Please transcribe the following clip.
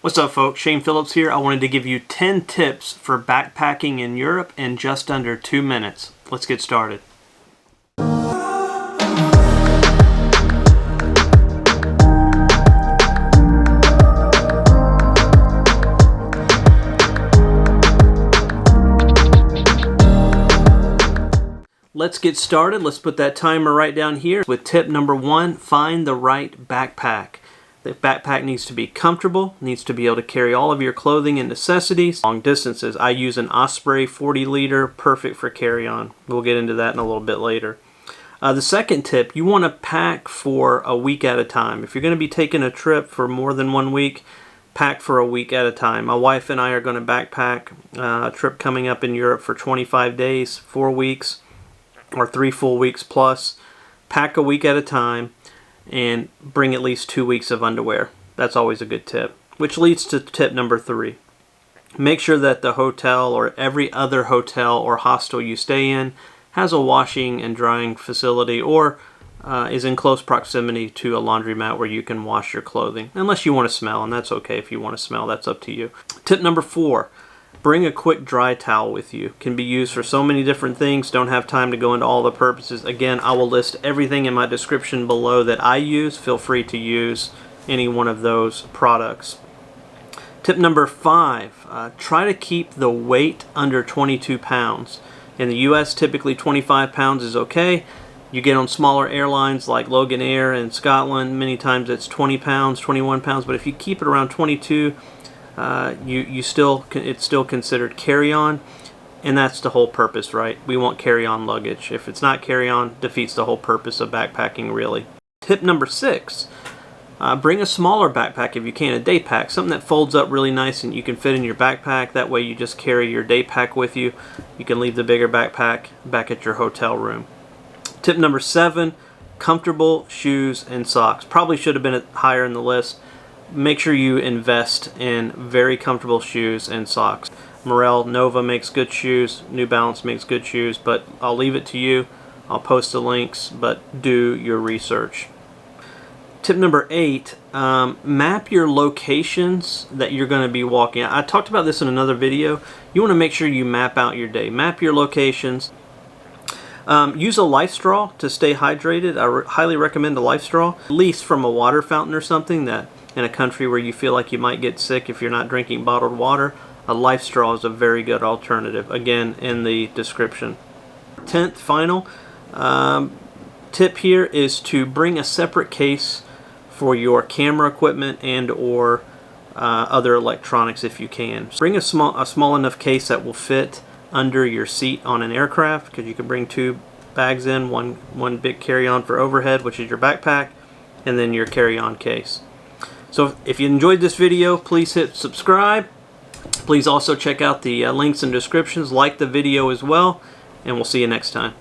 What's up, folks? Shane Phillips here. I wanted to give you 10 tips for backpacking in Europe in just under 2 minutes. Let's get started. Let's get started. Let's put that timer right down here. With tip number 1, find the right backpack. The backpack needs to be comfortable, needs to be able to carry all of your clothing and necessities. Long distances, I use an Osprey 40 liter, perfect for carry-on. We'll get into that in a little bit later. The second tip, you want to pack for a week at a time. If you're going to be taking a trip for more than 1 week, pack for a week at a time. My wife and I are going to backpack a trip coming up in Europe for 25 days, 4 weeks, or 3 full weeks plus. Pack a week at a time and bring at least 2 weeks of underwear. That's always a good tip. Which leads to tip number 3. Make sure that the hotel or every other hotel or hostel you stay in has a washing and drying facility or is in close proximity to a laundromat where you can wash your clothing. Unless you want to smell, and that's okay if you want to smell, that's up to you. Tip number 4. Bring a quick dry towel with you. Can be used for so many different things. Don't have time to go into all the purposes. Again, I will list everything in my description below that I use. Feel free to use any one of those products. Tip number 5, try to keep the weight under 22 pounds. In the US, typically 25 pounds is okay. You get on smaller airlines like Logan Air in Scotland, many times it's 20 pounds, 21 pounds, but if you keep it around 22, it's still considered carry-on, and that's the whole purpose, right? We want carry-on luggage. If it's not carry-on, defeats the whole purpose of backpacking, really. Tip number 6, bring a smaller backpack if you can, a day pack, something that folds up really nice and you can fit in your backpack. That way you just carry your day pack with you. You can leave the bigger backpack back at your hotel room. Tip number 7, comfortable shoes and socks. Probably should have been higher in the list. Make sure you invest in very comfortable shoes and socks. Morel Nova makes good shoes, New Balance makes good shoes, but I'll leave it to you. I'll post the links, but do your research. Tip number 8, map your locations that you're going to be walking. I talked about this in another video. You want to make sure you map out your day. Map your locations. Use a life straw to stay hydrated. I highly recommend a life straw, at least from a water fountain or something. That in a country where you feel like you might get sick if you're not drinking bottled water, a life straw is a very good alternative. Again, in the description. 10th, final tip here is to bring a separate case for your camera equipment and or other electronics if you can. Bring a small enough case that will fit under your seat on an aircraft, because you can bring 2 bags in, one big carry-on for overhead, which is your backpack, and then your carry-on case. So if you enjoyed this video, please hit subscribe. Please also check out the links and descriptions, like the video as well, and we'll see you next time.